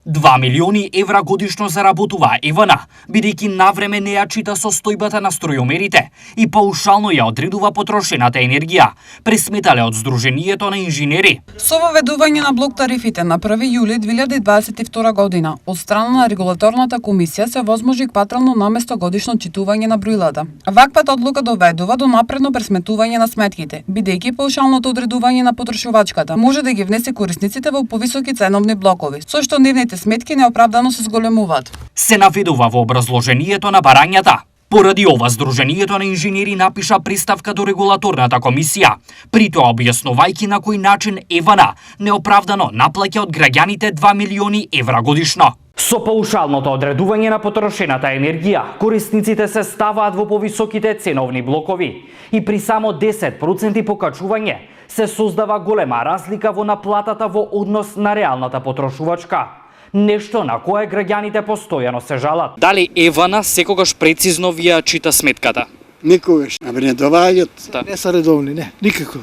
2 милиони евра годишно заработува Евана, бидејќи навреме не ја чита состојбата на струјомерите и паушално ја одредува потрошената енергија, пресметале од Сдруженијето на инженери. Со воведување на блок тарифите на 1 јули 2022 година, од страна на регулаторната комисија се возможи квартално наместо годишно читување на броилата. Ваквата одлука доведува до напредно пресметување на сметките, бидејќи паушалното одредување на потрошувачката може да ги внесе корисниците во повисоки ценовни блокови, со што нивните сметки неоправдано се зголемуваат. Се наведува во образложението на барањата. Поради ова, Сдруженијето на инженери напиша приставка до регулаторната комисија, при тоа објаснувајќи на кој начин Евана неоправдано наплаќа од граѓаните 2 милиони евра годишно. Со паушалното одредување на потрошената енергија, корисниците се ставаат во повисоките ценовни блокови и при само 10% покачување се создава голема разлика во наплатата во однос на реалната потрошувачка. Нешто на кое граѓаните постојано се жалат. Дали Евана секогаш прецизно ви ја чита сметката? Никогаш. Не доваѓаат, не се редовни, не, никако.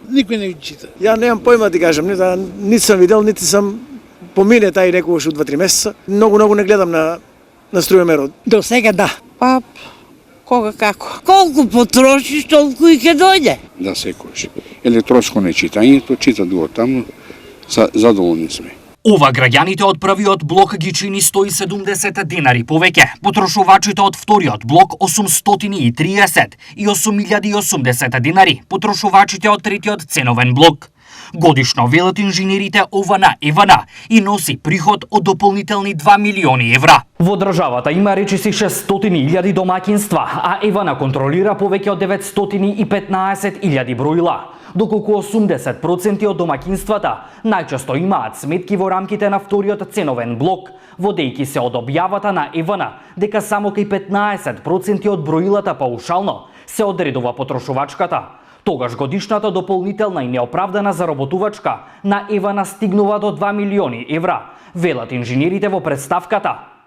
Никој не ги чита. Ја немам појма да ти кажам, нити сум видел, нити сум помине тај некогаш од 2-3 месеца. Многу не гледам на струјомерот. До сега да. Па кога како? Колку потрошиш, толку и ќе дојде. Да, секогаш. Електронско не читањето, чита дуо таму, задоволни сме. Ова граѓаните од првиот блок ги чини 170 денари повеќе, потрошувачите од вториот блок 830 и 8080 денари, потрошувачите од третиот ценовен блок. Годишно велат инженерите ова на Евана и носи приход од дополнителни 2 милиони евра. Во државата има речиси 600.000 домаќинства, а Евана контролира повеќе од 915.000 броила, доколку 80% од домаќинствата најчесто имаат сметки во рамките на вториот ценовен блок, водејќи се од објавата на Евана дека само кај 15% од броилата паушално се одредува потрошувачката. Тогаш годишната дополнителна и неоправдана заработувачка на Евана стигнува до 2 милиони евра, велат инженерите во представката.